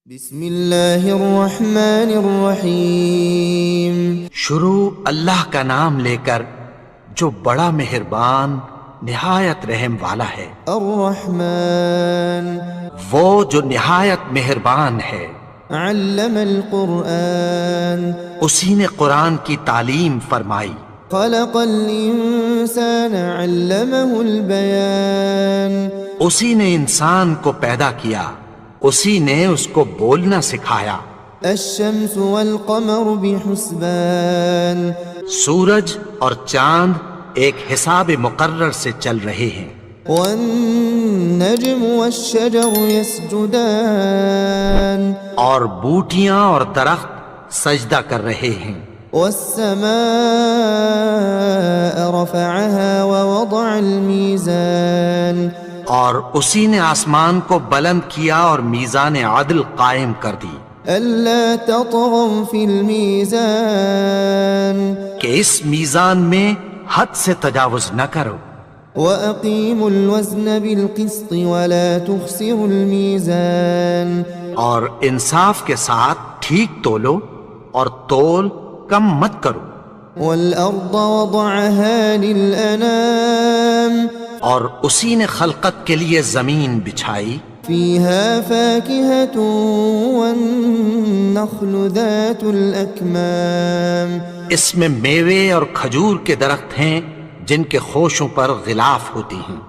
بسم اللہ الرحمن الرحیم۔ شروع اللہ کا نام لے کر جو بڑا مہربان نہایت رحم والا ہے۔ الرحمن وہ جو نہایت مہربان ہے۔ علم القرآن اسی نے قرآن کی تعلیم فرمائی۔ خلق الانسان علمہ البیان۔ اسی نے انسان کو پیدا کیا، اسی نے اس کو بولنا سکھایا۔ الشمس والقمر بحسبان۔ سورج اور چاند ایک حساب مقرر سے چل رہے ہیں۔ والنجم والشجر يسجدان۔ اور بوٹیاں اور درخت سجدہ کر رہے ہیں۔ والسماء رفعها ووضع الميزان۔ اور اسی نے آسمان کو بلند کیا اور میزان عدل قائم کر دی ألا تطغوا في الميزان کہ اس میزان میں حد سے تجاوز نہ کرو۔ وأقيموا الوزن بالقسط ولا تخسروا الميزان۔ اور انصاف کے ساتھ ٹھیک تولو اور تول کم مت کرو۔ والأرض وضعها للأنام۔ اور اسی نے خلقت کے لیے زمین بچھائی۔ فيها فاكهة والنخل ذات الأكمام۔ اس میں میوے اور کھجور کے درخت ہیں جن کے خوشوں پر غلاف ہوتی ہیں۔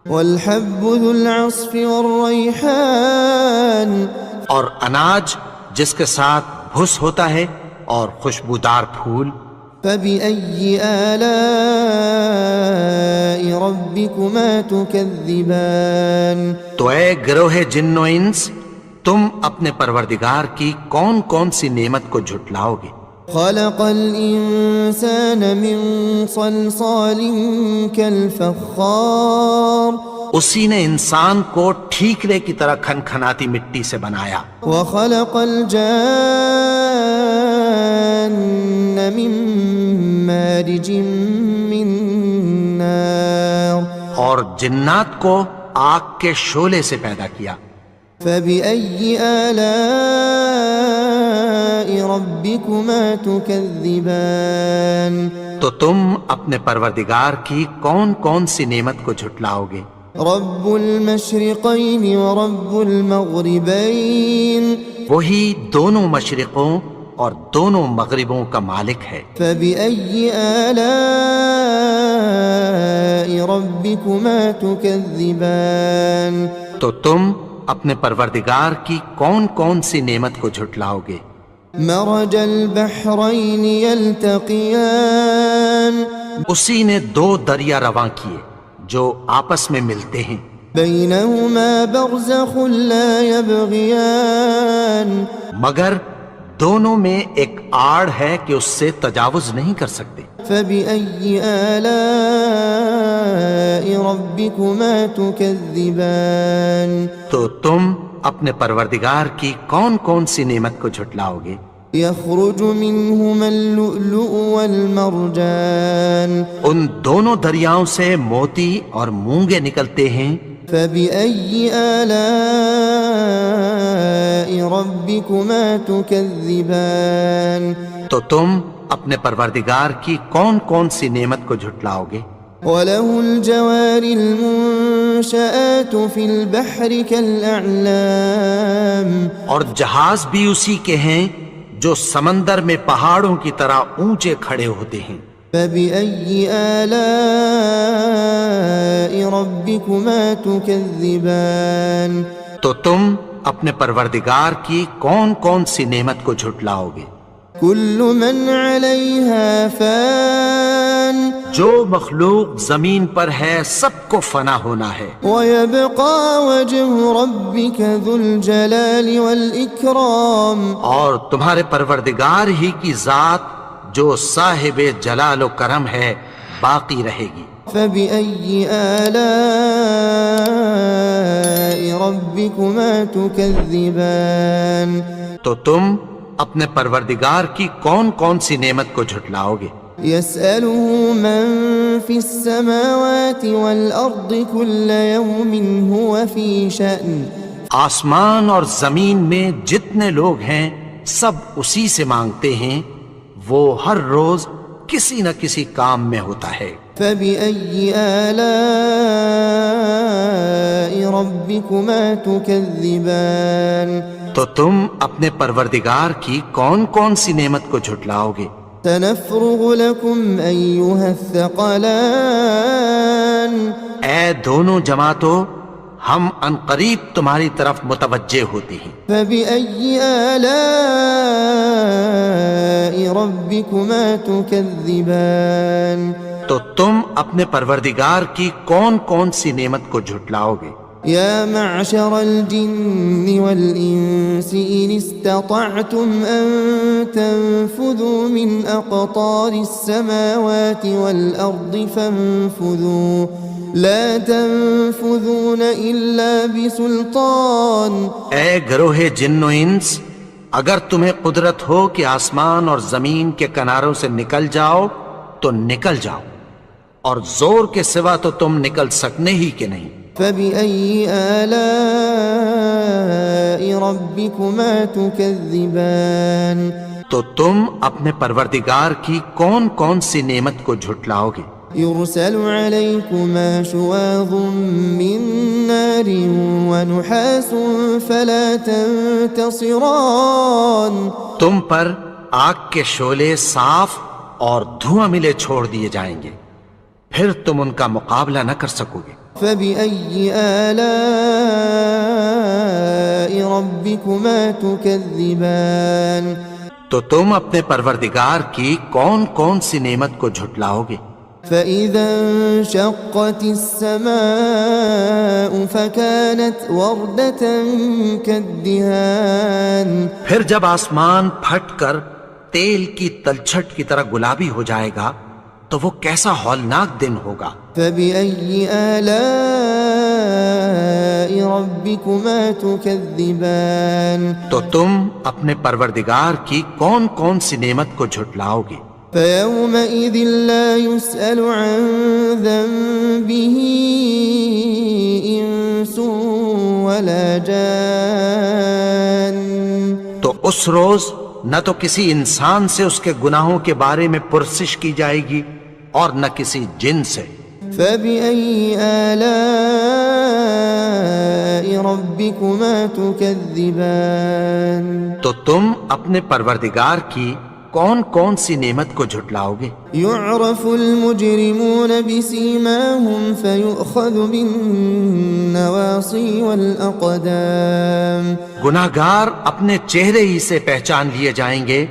والحب ذو العصف والريحان۔ اور اناج جس کے ساتھ بھس ہوتا ہے اور خوشبودار پھول۔ فبأي آلاء ربكما تكذبان۔ تو اے گروہ جن و انس، تم اپنے پروردگار کی کون کون سی نعمت کو جھٹلاؤ گے؟ خلق الإنسان من صلصال كالفخار۔ اسی نے انسان کو ٹھیکرے کی طرح کھنکھناتی مٹی سے بنایا۔ وخلق الجان من مارج من نار۔ اور جنات کو آگ کے شعلے سے پیدا کیا۔ فبأي آلاء ربكما تكذبان۔ تو تم اپنے پروردگار کی کون کون سی نعمت کو جھٹلاؤ گے؟ رب المشرقين ورب المغربين۔ وہی دونوں مشرقوں اور دونوں مغربوں کا مالک ہے۔ فبأي آلاء ربكما تكذبان۔ تو تم اپنے پروردگار کی کون کون سی نعمت کو جھٹلاؤ گے؟ مرج البحرين يلتقيان۔ اسی نے دو دریا رواں کیے جو آپس میں ملتے ہیں۔ بينهما برزخ لا يبغيان۔ مگر دونوں میں ایک آڑ ہے کہ اس سے تجاوز نہیں کر سکتے۔ فبأي آلاء ربكما تكذبان۔ تو تم اپنے پروردگار کی کون کون سی نعمت کو جھٹلاؤ گے؟ يخرج منهما اللؤلؤ والمرجان۔ ان دونوں دریاؤں سے موتی اور مونگے نکلتے ہیں۔ فبأي آلاء ربكما تكذبان۔ تو تم اپنے پروردگار کی کون کون سی نعمت کو جھٹلاؤ گے؟ وله الجوار المنشآت في البحر كالأعلام۔ اور جہاز بھی اسی کے ہیں جو سمندر میں پہاڑوں کی طرح اونچے کھڑے ہوتے ہیں۔ فبأي آلاء ربكما تكذبان۔ تو تم اپنے پروردگار کی کون کون سی نعمت کو جھٹلاؤ گے؟ كل من عليها فان۔ جو مخلوق زمین پر ہے سب کو فنا ہونا ہے۔ ويبقى وجه ربك ذو الجلال والإكرام۔ اور تمہارے پروردگار ہی کی ذات جو صاحب جلال و کرم ہے باقی رہے گی۔ فبأي آلاء ربكما تكذبان۔ تو تم اپنے پروردگار کی کون کون سی نعمت کو جھٹلاؤ گے؟ يسأله من في السماوات والأرض كل يوم هو في شأن۔ آسمان اور زمین میں جتنے لوگ ہیں سب اسی سے مانگتے ہیں، وہ ہر روز کسی نہ کسی کام میں ہوتا ہے۔ فبأي آلاء ربكما تكذبان تو تم اپنے پروردگار کی کون کون سی نعمت کو جھٹلاؤ گے؟ سنفرغ لكم أيها الثقلان اے دونوں جماعتوں، ہم عنقریب تمہاری طرف متوجہ ہوتے ہیں۔ فبأي آلاء ربكما تكذبان تو تم اپنے پروردگار کی کون کون سی نعمت کو جھٹلاؤ گے؟ يا معشر الجن والإنس إن استطعتم أن تنفذوا من أقطار السماوات والأرض فانفذوا لا تنفذون إلا بسلطان۔ اے گروہ جن و انس، اگر تمہیں قدرت ہو کہ آسمان اور زمین کے کناروں سے نکل جاؤ تو نکل جاؤ، اور زور کے سوا تو تم نکل سکنے ہی کہ نہیں۔ فبأي آلاء ربكما تكذبان۔ تو تم اپنے پروردگار کی کون کون سی نعمت کو جھٹلاؤ گے؟ يرسل عليكما شواظ من نار ونحاس فلا تنتصران۔ تم پر آگ کے شعلے صاف اور دھواں ملے چھوڑ دیے جائیں گے، پھر تم ان کا مقابلہ نہ کر سکو گے۔ فبأي آلاء ربكما تكذبان۔ تو تم اپنے پروردگار کی کون کون سی نعمت کو جھٹلاؤ گے؟ فإذا انشقت السماء فكانت وردة كالدهان۔ پھر جب آسمان پھٹ کر تیل کی تلچھٹ کی طرح گلابی ہو جائے گا تو وہ کیسا ہولناک دن ہوگا۔ فبأي آلاء ربكما تكذبان۔ تو تم اپنے پروردگار کی کون کون سی نعمت کو جھٹلاؤ گے؟ فيومئذ لا يسأل عن ذنبه إنس ولا جان۔ تو اس روز نہ تو کسی انسان سے اس کے گناہوں کے بارے میں پرسش کی جائے گی اور نہ کسی جن سے۔ فبأي آلاء ربكما تكذبان۔ تو تم اپنے پروردگار کی کون کون سی نعمت کو جھٹلاؤ گے؟ يعرف المجرمون بسيماهم فيؤخذ بالنواصي والأقدام۔ گناہگار اپنے چہرے ہی سے پہچان لیے جائیں گے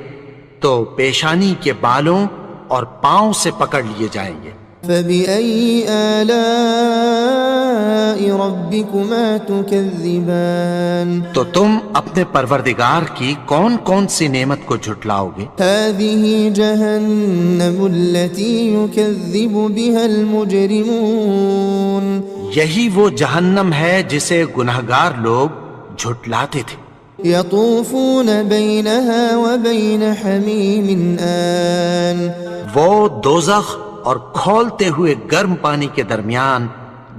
تو پیشانی کے بالوں اور پاؤں سے پکڑ لیے جائیں گے۔ فبأي آلاء ربكما تكذبان۔ تو تم اپنے پروردگار کی کون کون سی نعمت کو جھٹلاؤ گے؟ هذه جهنم التي يكذب بها المجرمون۔ یہی وہ جہنم ہے جسے گناہگار لوگ جھٹلاتے تھے۔ يطوفون بينها وبين حميم آن۔ وہ دوزخ اور کھولتے ہوئے گرم پانی کے درمیان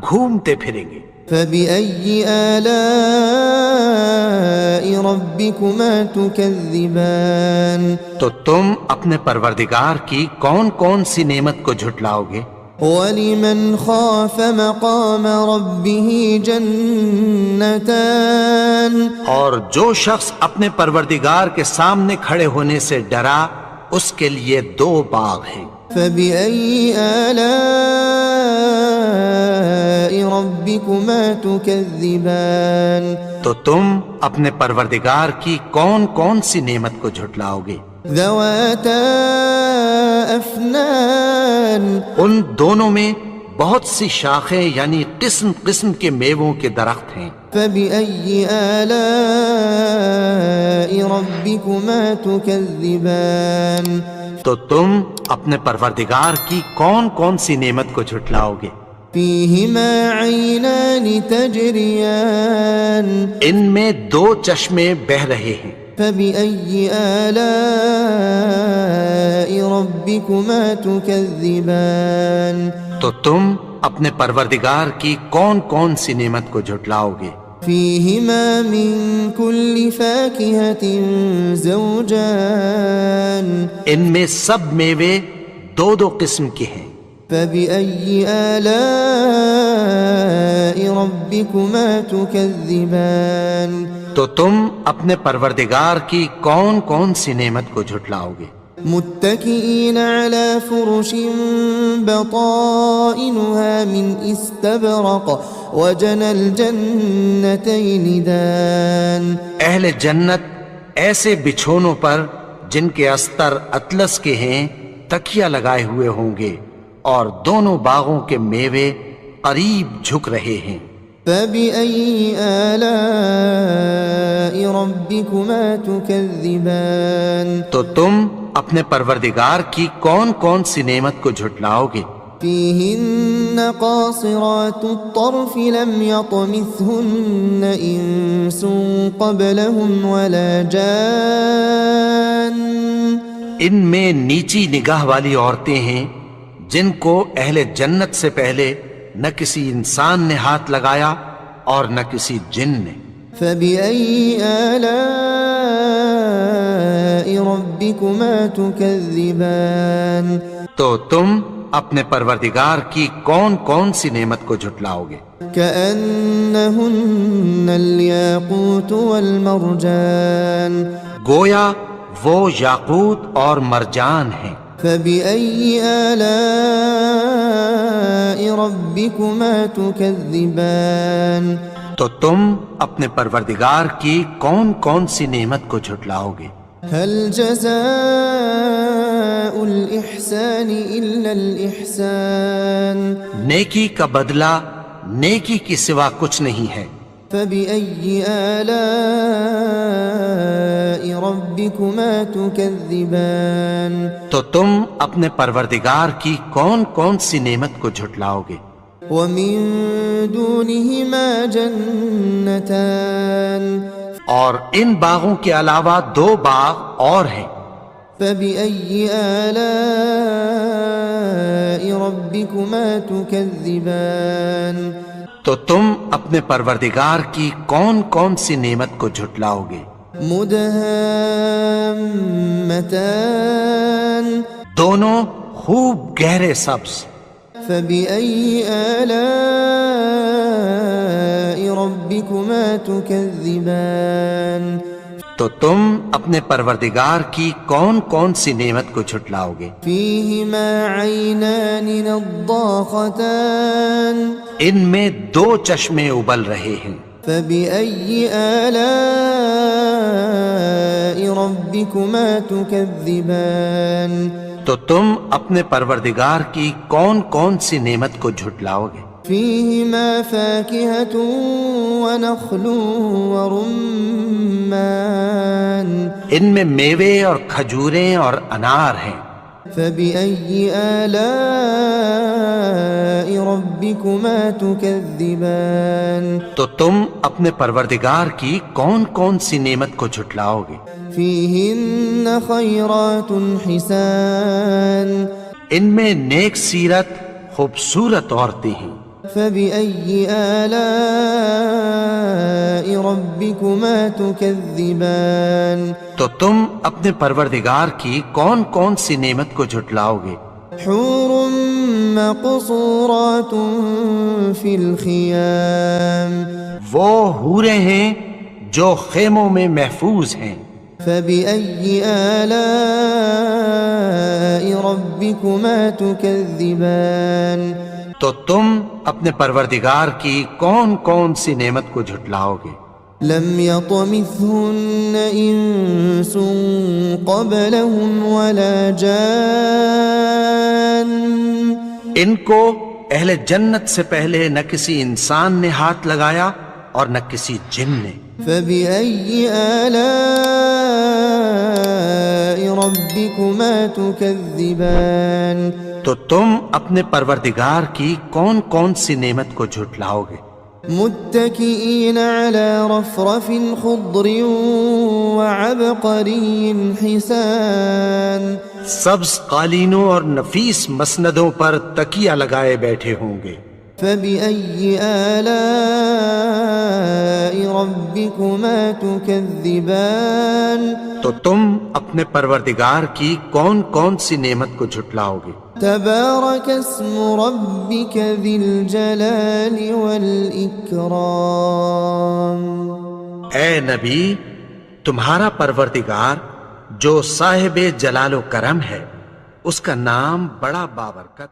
گھومتے پھریں گے۔ فبأي آلاء ربكما تكذبان۔ تو تم اپنے پروردگار کی کون کون سی نعمت کو جھٹلاؤ گے؟ ولمن خاف مقام ربه جنتان۔ اور جو شخص اپنے پروردگار کے سامنے کھڑے ہونے سے ڈرا اس کے لیے دو باغ ہیں۔ فبأي آلاء ربكما تكذبان۔ تو تم اپنے پروردگار کی کون کون سی نعمت کو جھٹلاؤ گے؟ ذواتا افنان۔ ان دونوں میں بہت سی شاخیں یعنی قسم قسم کے میووں کے درخت ہیں۔ فبأي آلاء ربكما تكذبان۔ تو تم اپنے پروردگار کی کون کون سی نعمت کو جھٹلاؤ گے؟ فيهما عينان تجريان۔ ان میں دو چشمے بہہ رہے ہیں۔ فبأي آلاء ربكما تكذبان۔ تو تم اپنے پروردگار کی کون کون سی نعمت کو جھٹلاؤ گے؟ فيهما من كل فاكهة زوجان ان میں سب میوے دو دو قسم کے ہیں. فبأي آلاء ربكما تكذبان تو تم اپنے پروردگار کی کون کون سی نعمت کو جھٹلاؤ گے؟ متكئين على فرش بطائنها من استبرق وجنى الجنتين دان. اہل جنت ایسے بچھونوں پر جن کے استر اطلس کے ہیں تکیہ لگائے ہوئے ہوں گے اور دونوں باغوں کے میوے قریب جھک رہے ہیں. فبأي آلاء ربكما تكذبان تو تم اپنے پروردگار کی کون کون سی نعمت کو جھٹلاؤ گے؟ فيهن قاصرات الطرف لم يطمثهن إنس قبلهم ولا جان. ان میں نیچی نگاہ والی عورتیں ہیں جن کو اہل جنت سے پہلے نہ کسی انسان نے ہاتھ لگایا اور نہ کسی جن نے. فبأي آلاء ربكما تكذبان. تو تم اپنے پروردگار کی کون کون سی نعمت کو جھٹلاؤ گے؟ كأنهن الياقوت والمرجان. گویا وہ یاقوت اور مرجان ہیں. فبأي آلاء ربكما تكذبان. تو تم اپنے پروردگار کی کون کون سی نعمت کو جھٹلاؤ گے؟ هل جزاء الإحسان إلا الإحسان. نیکی کا بدلہ نیکی کی سوا کچھ نہیں ہے. فبأي آلاء ربكما تكذبان. تو تم اپنے پروردگار کی کون کون سی نعمت کو جھٹلاؤ گے؟ ومن دونهما جنتان. اور ان باغوں کے علاوہ دو باغ اور ہیں. فبأي آلاء ربكما تكذبان. تو تم اپنے پروردگار کی کون کون سی نعمت کو جھٹلاؤ گے؟ مدهامتان. دونوں خوب گہرے سبز. فبأي آلاء ربكما تكذبان. تو تم اپنے پروردگار کی کون کون سی نعمت کو جھٹلاؤ گے؟ فيهما عينان نضاختان. ان میں دو چشمے ابل رہے ہیں. فبأي آلاء ربكما تكذبان. تو تم اپنے پروردگار کی کون کون سی نعمت کو جھٹلاؤ گے؟ فيهما فاكهة ونخل ورمان. ان میں میوے اور کھجوریں اور انار ہیں. فبأي آلاء ربكما تكذبان. تو تم اپنے پروردگار کی کون کون سی نعمت کو جھٹلاؤ گے؟ فيهن خيرات حسان. ان میں نیک سیرت خوبصورت عورتیں ہیں. فبأي آلاء ربكما تكذبان. تو تم اپنے پروردگار کی کون کون سی نعمت کو جھٹلاؤ گے؟ حور مقصورات في الخيام. وہ حوریں ہیں جو خیموں میں محفوظ ہیں. فبأي آلاء ربكما تكذبان. تو تم اپنے پروردگار کی کون کون سی نعمت کو جھٹلاؤ گے؟ لم يطمثهن إنس قبلهم ولا جان. ان کو اہل جنت سے پہلے نہ کسی انسان نے ہاتھ لگایا اور نہ کسی جن نے. فبأي آلاء ربكما تكذبان. تو تم اپنے پروردگار کی کون کون سی نعمت کو جھٹلاؤ گے؟ متكئين على رفرف خضر وعبقري حسان. سبز قالینوں اور نفیس مسندوں پر تکیہ لگائے بیٹھے ہوں گے. فبأي آلاء ربكما تكذبان تو تم اپنے پروردگار کی کون کون سی نعمت کو جھٹلاؤ گے؟ تبارك اسم ربك ذي الجلال والإكرام اے نبی، تمہارا پروردگار جو صاحب جلال و کرم ہے، اس کا نام بڑا بابرکت ہے۔